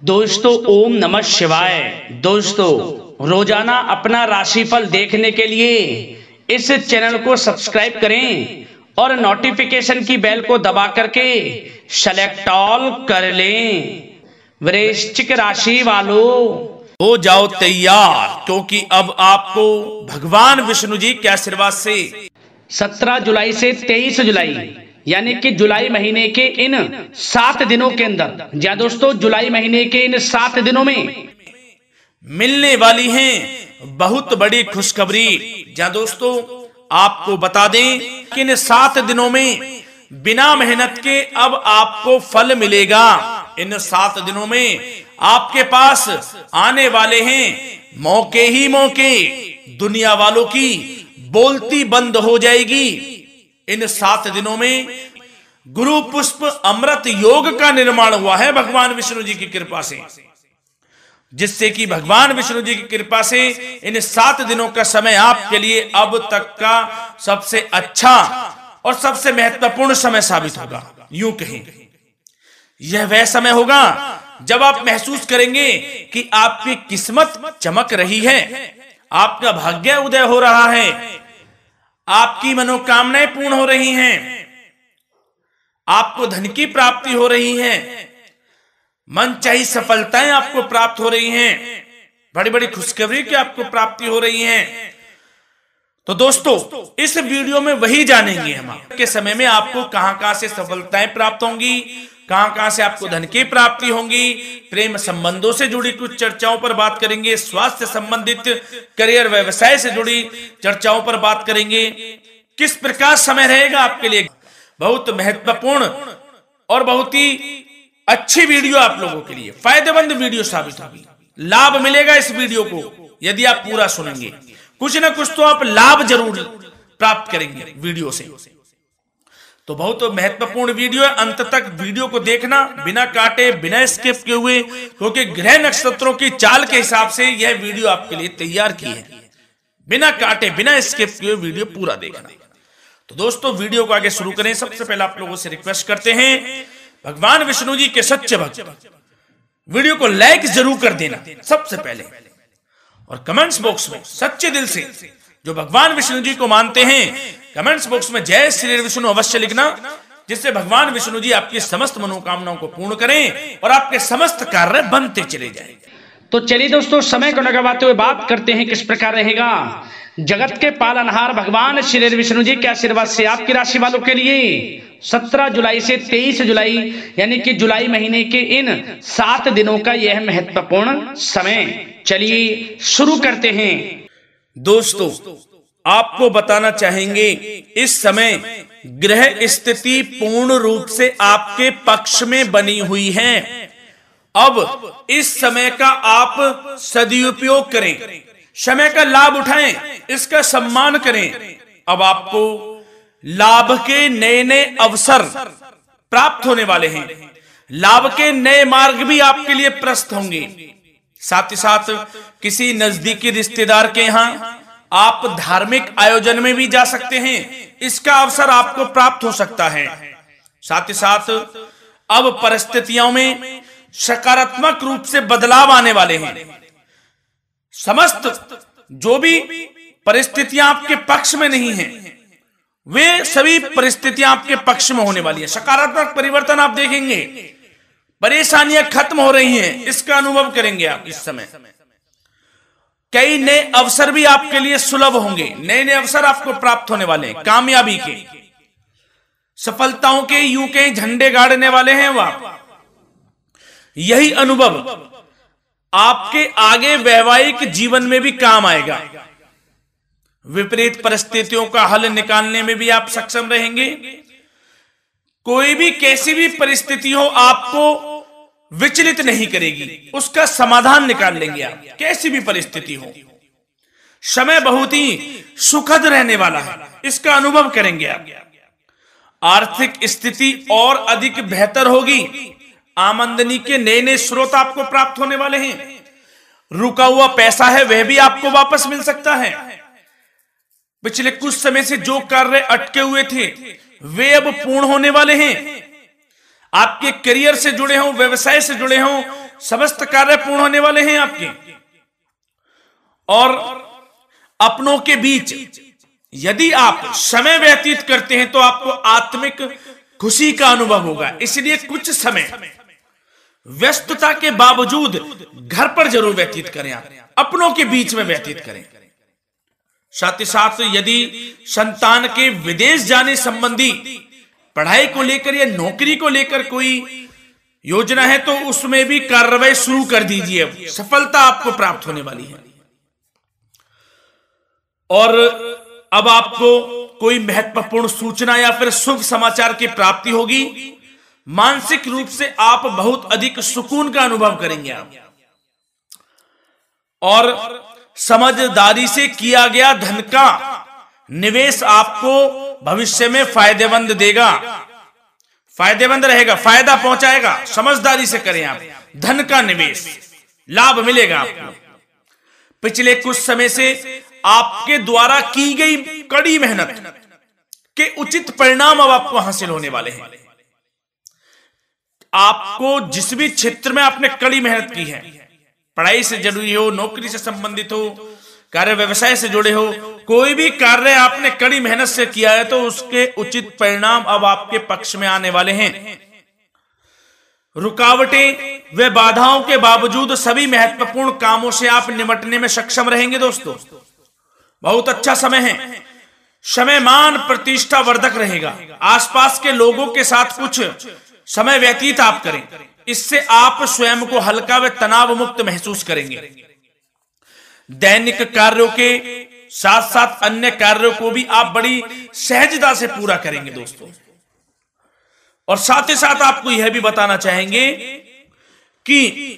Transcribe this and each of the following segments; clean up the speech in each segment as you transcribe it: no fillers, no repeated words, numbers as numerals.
दोस्तों ओम नमः शिवाय। दोस्तों रोजाना अपना राशिफल देखने के लिए इस चैनल को सब्सक्राइब करें और नोटिफिकेशन की बेल को दबा करके सेलेक्ट ऑल कर लें। वृश्चिक राशि वालों हो जाओ तैयार, क्योंकि अब आपको भगवान विष्णु जी के आशीर्वाद से 17 जुलाई से 23 जुलाई यानी कि जुलाई महीने के इन 7 दिनों के अंदर, या दोस्तों जुलाई महीने के इन 7 दिनों में मिलने वाली हैं बहुत बड़ी खुशखबरी। जहां दोस्तों आपको बता दें कि इन 7 दिनों में बिना मेहनत के अब आपको फल मिलेगा। इन 7 दिनों में आपके पास आने वाले हैं मौके ही मौके। दुनिया वालों की बोलती बंद हो जाएगी। इन 7 दिनों में गुरु पुष्प अमृत योग का निर्माण हुआ है भगवान विष्णु जी की कृपा से, जिससे कि भगवान विष्णु जी की कृपा से इन 7 दिनों का समय आपके लिए अब तक का सबसे अच्छा और सबसे महत्वपूर्ण समय साबित होगा। यूं कहें यह वह समय होगा जब आप महसूस करेंगे कि आपकी किस्मत चमक रही है, आपका भाग्य उदय हो रहा है, आपकी मनोकामनाएं पूर्ण हो रही हैं, आपको धन की प्राप्ति हो रही है, मनचाही सफलताएं आपको प्राप्त हो रही हैं, बड़ी बड़ी खुशखबरी की आपको प्राप्ति हो रही है। तो दोस्तों इस वीडियो में वही जानेंगे हम के समय में आपको कहां से सफलताएं प्राप्त होंगी, कहां से आपको धन की प्राप्ति होंगी, प्रेम संबंधों से जुड़ी कुछ चर्चाओं पर बात करेंगे, स्वास्थ्य संबंधित करियर व्यवसाय से जुड़ी चर्चाओं पर बात करेंगे। किस प्रकार समय रहेगा आपके लिए, बहुत महत्वपूर्ण और बहुत ही अच्छी वीडियो आप लोगों के लिए फायदेमंद वीडियो साबित होगी। लाभ मिलेगा इस वीडियो को यदि आप पूरा सुनेंगे, कुछ ना कुछ तो आप लाभ जरूर प्राप्त करेंगे वीडियो से। तो बहुत महत्वपूर्ण वीडियो है, अंत तक वीडियो को देखना बिना काटे बिना स्किप किए हुए, क्योंकि ग्रह नक्षत्रों की चाल के हिसाब से यह वीडियो आपके लिए तैयार की है। बिना काटे बिना स्किप किए वीडियो पूरा देखना। तो दोस्तों वीडियो को आगे शुरू करें। सबसे पहले आप लोगों से रिक्वेस्ट करते हैं, भगवान विष्णु जी के सच्चे भक्त वीडियो को लाइक जरूर कर देना सबसे पहले, और कमेंट्स बॉक्स में सच्चे दिल से जो भगवान विष्णु जी को मानते हैं कमेंट्स बॉक्स में जय श्री विष्णु अवश्य लिखना, जिससे भगवान विष्णु जी आपकी समस्त मनोकामनाओं को पूर्ण करें और आपके समस्त कार्य बनते चले जाएं। तो चलिए दोस्तों समय को न गवाते हुए बात करते हैं किस प्रकार रहेगा जगत के पालनहार भगवान श्री विष्णु जी के आशीर्वाद से आपकी राशि वालों के लिए 17 जुलाई से 23 जुलाई यानी कि जुलाई महीने के इन 7 दिनों का यह महत्वपूर्ण समय। चलिए शुरू करते हैं। दोस्तों आपको बताना चाहेंगे इस समय ग्रह स्थिति पूर्ण रूप से आपके पक्ष में बनी हुई है। अब इस समय का आप सदुपयोग करें, समय का लाभ उठाएं, इसका सम्मान करें। अब आपको लाभ के नए नए अवसर प्राप्त होने वाले हैं, लाभ के नए मार्ग भी आपके लिए प्रशस्त होंगे। साथ ही साथ किसी नजदीकी रिश्तेदार के यहां आप धार्मिक आयोजन में भी जा सकते हैं, इसका अवसर आपको प्राप्त हो सकता है। साथ ही साथ अब परिस्थितियों में सकारात्मक रूप से बदलाव आने वाले हैं। समस्त जो भी परिस्थितियां आपके पक्ष में नहीं हैं, वे सभी परिस्थितियां आपके पक्ष में होने वाली है। सकारात्मक परिवर्तन आप देखेंगे, परेशानियां खत्म हो रही हैं, इसका अनुभव करेंगे आप इस समय। कई नए अवसर भी आपके लिए सुलभ होंगे, नए नए अवसर आपको प्राप्त होने वाले हैं, कामयाबी के, सफलताओं के, यूं के झंडे गाड़ने वाले हैं वो आप। यही अनुभव आपके आगे वैवाहिक जीवन में भी काम आएगा। विपरीत परिस्थितियों का हल निकालने में भी आप सक्षम रहेंगे। कोई भी कैसी भी परिस्थिति हो आपको विचलित नहीं करेगी, उसका समाधान निकाल लेंगे आप, कैसी भी परिस्थिति हो। समय बहुत ही सुखद रहने वाला है, इसका अनुभव करेंगे आप। आर्थिक स्थिति और अधिक बेहतर होगी, आमदनी के नए नए स्रोत आपको प्राप्त होने वाले हैं। रुका हुआ पैसा है वह भी आपको वापस मिल सकता है। पिछले कुछ समय से जो कार्य अटके हुए थे वे अब पूर्ण होने वाले हैं। आपके करियर से जुड़े हों, व्यवसाय से जुड़े हों, समस्त कार्य पूर्ण होने वाले हैं आपके। और अपनों के बीच यदि आप समय व्यतीत करते हैं तो आपको आत्मिक खुशी का अनुभव होगा। इसलिए कुछ समय व्यस्तता के बावजूद घर पर जरूर व्यतीत करें, आप अपनों के बीच में व्यतीत करें। साथ ही साथ यदि संतान के विदेश जाने संबंधी पढ़ाई को लेकर या नौकरी को लेकर कोई योजना है तो उसमें भी कार्रवाई शुरू कर दीजिए, सफलता आपको प्राप्त होने वाली है। और अब आपको कोई महत्वपूर्ण सूचना या फिर शुभ समाचार की प्राप्ति होगी। मानसिक रूप से आप बहुत अधिक सुकून का अनुभव करेंगे आप। और समझदारी से किया गया धन का निवेश आपको भविष्य में फायदेमंद देगा, फायदेमंद रहेगा, फायदा पहुंचाएगा। समझदारी से करें आप, धन का निवेश लाभ मिलेगा आपको। पिछले कुछ समय से आपके द्वारा की गई कड़ी मेहनत के उचित परिणाम अब आपको हासिल होने वाले हैं। आपको जिस भी क्षेत्र में आपने कड़ी मेहनत की है, पढ़ाई से जुड़ी हो, नौकरी से संबंधित हो, कार्य व्यवसाय से जुड़े हो, कोई भी कार्य आपने कड़ी मेहनत से किया है तो उसके उचित परिणाम अब आपके पक्ष में आने वाले हैं। रुकावटें व बाधाओं के बावजूद सभी महत्वपूर्ण कामों से आप निपटने में सक्षम रहेंगे। दोस्तों बहुत अच्छा समय है। समय मान प्रतिष्ठा वर्धक रहेगा। आसपास के लोगों के साथ कुछ समय व्यतीत आप करें, इससे आप स्वयं को हल्का व तनाव मुक्त महसूस करेंगे। दैनिक कार्यों के साथ साथ अन्य कार्यों को भी आप बड़ी सहजता से पूरा करेंगे दोस्तों। और साथ ही साथ आपको यह भी बताना चाहेंगे कि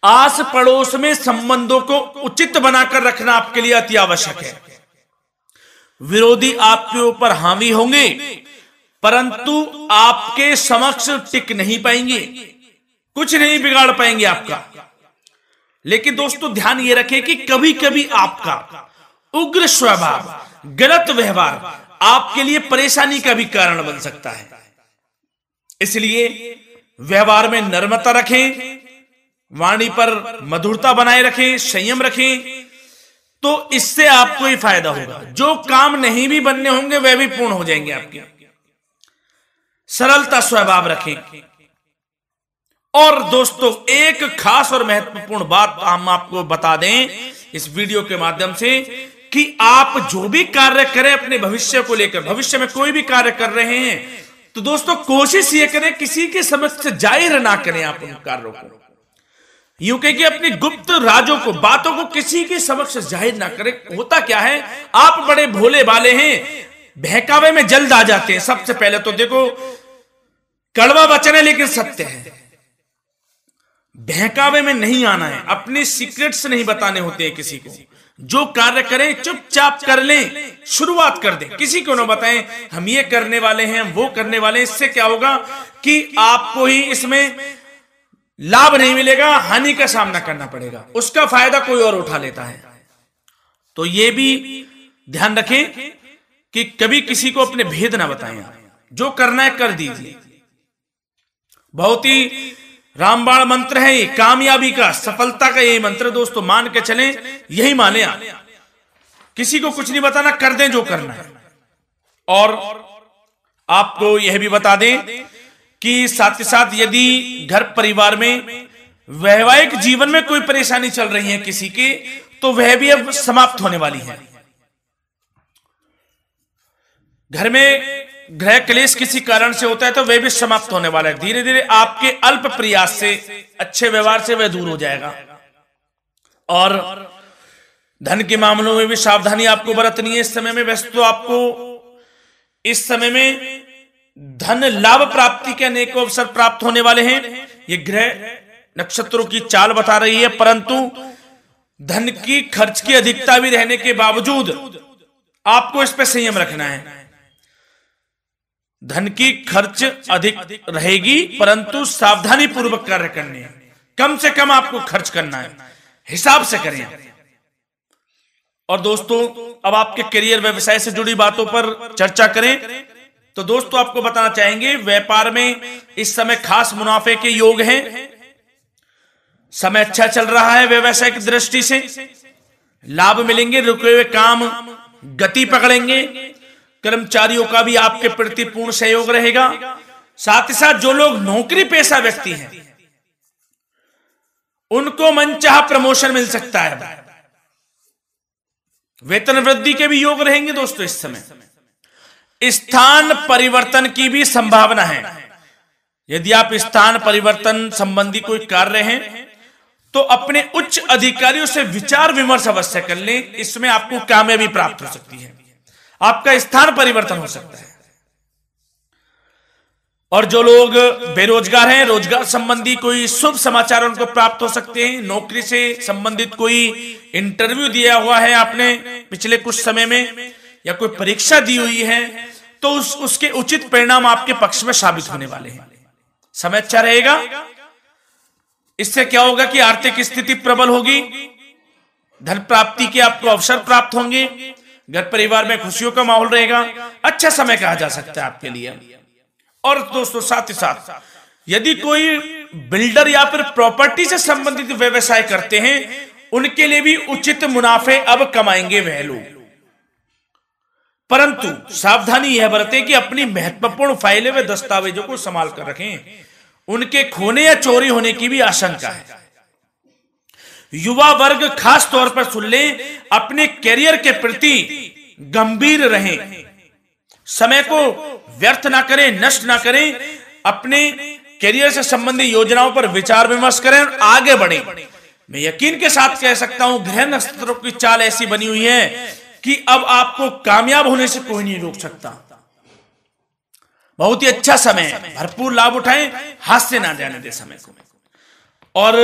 आस पड़ोस में संबंधों को उचित बनाकर रखना आपके लिए अति आवश्यक है। विरोधी आपके ऊपर हावी होंगे परंतु आपके समक्ष टिक नहीं पाएंगे, कुछ नहीं बिगाड़ पाएंगे आपका। लेकिन दोस्तों ध्यान ये रखें कि कभी कभी आपका उग्र स्वभाव, गलत व्यवहार आपके लिए परेशानी का भी कारण बन सकता है। इसलिए व्यवहार में नम्रता रखें, वाणी पर मधुरता बनाए रखें, संयम रखें, तो इससे आपको ही फायदा होगा। जो काम नहीं भी बनने होंगे वह भी पूर्ण हो जाएंगे आपके। सरलता स्वभाव रखें। और दोस्तों एक खास और महत्वपूर्ण बात हम आपको बता दें इस वीडियो के माध्यम से कि आप जो भी कार्य करें अपने भविष्य को लेकर, भविष्य में कोई भी कार्य कर रहे हैं तो दोस्तों कोशिश ये करें किसी के समक्ष जाहिर ना करें आप उन कार्यों को। यूं कह कि अपनी गुप्त राजों को, बातों को किसी के समक्ष जाहिर ना करें। होता क्या है, आप बड़े भोले भाले हैं, बहकावे में जल्द आ जाते हैं। सबसे पहले तो देखो कड़वा वचन है लेकिन सत्य है। बहकावे में नहीं आना है, अपने सीक्रेट्स नहीं बताने होते हैं किसी को। जो कार्य करें चुपचाप कर लें, शुरुआत कर दें, किसी को ना बताएं हम ये करने वाले हैं, वो करने वाले हैं। इससे क्या होगा कि आपको ही इसमें लाभ नहीं मिलेगा, हानि का सामना करना पड़ेगा, उसका फायदा कोई और उठा लेता है। तो ये भी ध्यान रखें कि कभी किसी को अपने भेद ना बताएं। जो करना है कर दीजिए। बहुत ही रामबाण मंत्र है ये, कामयाबी का, सफलता का यही मंत्र दोस्तों, मान के चलें, यही माने आप। किसी को कुछ नहीं बताना, कर दें जो करना है। और आपको यह भी बता दें कि साथ ही साथ यदि घर परिवार में वैवाहिक जीवन में कोई परेशानी चल रही है किसी के, तो वह भी अब समाप्त होने वाली है। घर में गृह क्लेश किसी कारण से होता है तो वह भी समाप्त होने वाला है। धीरे धीरे आपके अल्प प्रयास से, अच्छे व्यवहार से वह दूर हो जाएगा। और धन के मामलों में भी सावधानी आपको बरतनी है इस समय में। वैसे तो आपको इस समय में धन लाभ प्राप्ति के अनेक अवसर प्राप्त होने वाले हैं। ये ग्रह नक्षत्रों की चाल बता रही है, परंतु धन की खर्च की अधिकता भी रहने के बावजूद आपको इस पर संयम रखना है। धन की खर्च अधिक रहेगी परंतु सावधानी पूर्वक कार्य करने हैं। कम से कम आपको खर्च करना है, हिसाब से करें। और दोस्तों अब आपके करियर व्यवसाय से जुड़ी बातों पर चर्चा करें तो दोस्तों आपको बताना चाहेंगे व्यापार में इस समय खास मुनाफे के योग हैं। समय अच्छा चल रहा है व्यवसायिक दृष्टि से, लाभ मिलेंगे, रुके हुए काम गति पकड़ेंगे, कर्मचारियों का भी आपके प्रति पूर्ण सहयोग रहेगा। साथ ही साथ जो लोग नौकरी पेशा व्यक्ति हैं उनको मनचाहा प्रमोशन मिल सकता है, वेतन वृद्धि के भी योग रहेंगे दोस्तों। इस समय स्थान परिवर्तन की भी संभावना है। यदि आप स्थान परिवर्तन संबंधी कोई कार्य हैं तो अपने उच्च अधिकारियों से विचार विमर्श अवश्य कर लें, इसमें आपको कामयाबी प्राप्त हो सकती है, आपका स्थान परिवर्तन हो सकता है। और जो लोग बेरोजगार हैं, रोजगार संबंधी कोई शुभ समाचार उनको प्राप्त हो सकते हैं। नौकरी से संबंधित कोई इंटरव्यू दिया हुआ है आपने पिछले कुछ समय में, या कोई परीक्षा दी हुई है, तो उसके उचित परिणाम आपके पक्ष में साबित होने वाले हैं। समय अच्छा रहेगा। इससे क्या होगा कि आर्थिक स्थिति प्रबल होगी, धन प्राप्ति के आपको अवसर प्राप्त होंगे, घर परिवार में खुशियों का माहौल रहेगा। अच्छा समय कहा जा सकता है आपके लिए। और दोस्तों साथ ही साथ यदि कोई बिल्डर या फिर प्रॉपर्टी से संबंधित व्यवसाय करते हैं, उनके लिए भी उचित मुनाफे अब कमाएंगे वह लोग। परंतु सावधानी यह बरतें कि अपनी महत्वपूर्ण फाइलें व दस्तावेजों को संभाल कर रखें, उनके खोने या चोरी होने की भी आशंका है। युवा वर्ग खास तौर पर सुन लें, अपने करियर के प्रति गंभीर रहें, समय को व्यर्थ ना करें, नष्ट ना करें, अपने करियर से संबंधित योजनाओं पर विचार विमर्श करें और आगे बढ़ें। मैं यकीन के साथ कह सकता हूं, ग्रह नक्षत्रों की चाल ऐसी बनी हुई है कि अब आपको कामयाब होने से कोई नहीं रोक सकता। बहुत ही अच्छा समय है, भरपूर लाभ उठाएं, हाथ से ना जाने दे समय को। और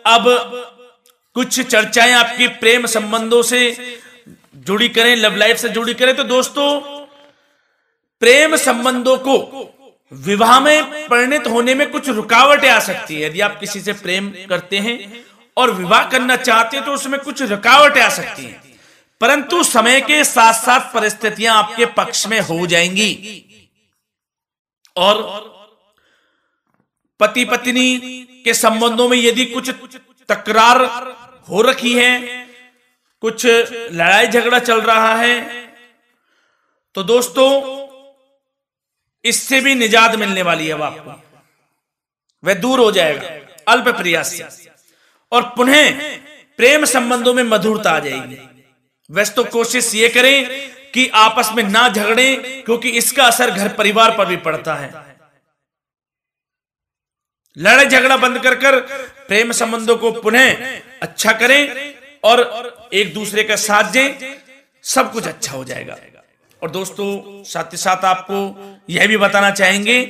अब कुछ चर्चाएं आपकी प्रेम संबंधों से जुड़ी करें, लव लाइफ से जुड़ी करें। तो दोस्तों प्रेम संबंधों को विवाह में परिणत होने में कुछ रुकावटें आ सकती है। यदि आप किसी से प्रेम करते हैं और विवाह करना चाहते हैं तो उसमें कुछ रुकावटें आ सकती हैं, परंतु समय के साथ साथ परिस्थितियां आपके पक्ष में हो जाएंगी। और पति पत्नी के संबंधों में यदि कुछ तकरार हो रखी है, कुछ लड़ाई झगड़ा चल रहा है, तो दोस्तों इससे भी निजात मिलने वाली है अब आपको, वह दूर हो जाएगा अल्प प्रयास से, और पुनः प्रेम संबंधों में मधुरता आ जाएगी। वैसे तो कोशिश ये करें कि आपस में ना झगड़ें, क्योंकि इसका असर घर परिवार पर भी पड़ता है। लड़ाई झगड़ा बंद कर प्रेम संबंधों को पुनः अच्छा करें और एक दूसरे का साथ दें, सब कुछ अच्छा हो जाएगा। और दोस्तों साथ ही साथ आपको यह भी बताना चाहेंगे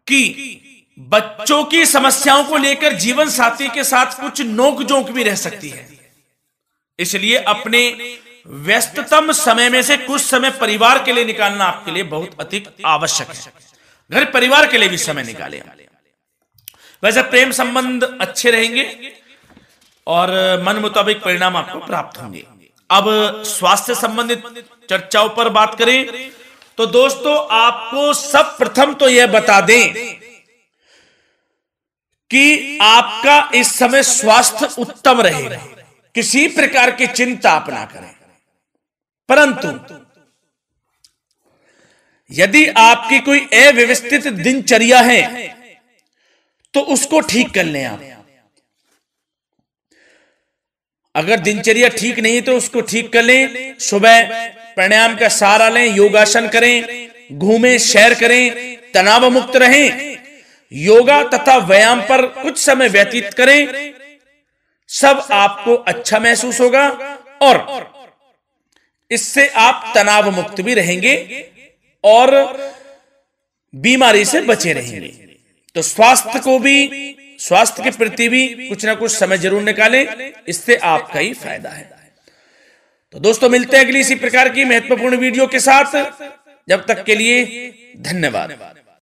कि बच्चों की समस्याओं को लेकर जीवन साथी के साथ कुछ नोक-झोंक भी रह सकती है, इसलिए अपने व्यस्ततम समय में से कुछ समय परिवार के लिए निकालना आपके लिए बहुत अधिक आवश्यक है। घर परिवार के लिए भी समय निकालें। वैसे प्रेम संबंध अच्छे रहेंगे और मन मुताबिक परिणाम आपको प्राप्त होंगे। अब स्वास्थ्य संबंधित चर्चाओं पर बात करें तो दोस्तों आपको सब प्रथम तो यह बता दें कि आपका इस समय स्वास्थ्य उत्तम रहेगा, किसी प्रकार की चिंता आप ना करें। परंतु यदि आपकी कोई अव्यवस्थित दिनचर्या है तो उसको ठीक कर लें आप। अगर दिनचर्या ठीक नहीं तो उसको ठीक कर लें। सुबह प्राणायाम का सहारा लें, योगासन करें, घूमें, सैर करें, तनाव मुक्त रहें, योगा तथा व्यायाम पर कुछ समय व्यतीत करें। सब आपको अच्छा महसूस होगा और इससे आप तनाव मुक्त भी रहेंगे और बीमारी से बचे रहेंगे। तो स्वास्थ्य के प्रति भी कुछ ना कुछ समय जरूर निकालें, इससे आपका ही फायदा है। तो दोस्तों मिलते हैं अगली इसी प्रकार की महत्वपूर्ण वीडियो के साथ। जब तक के लिए धन्यवाद।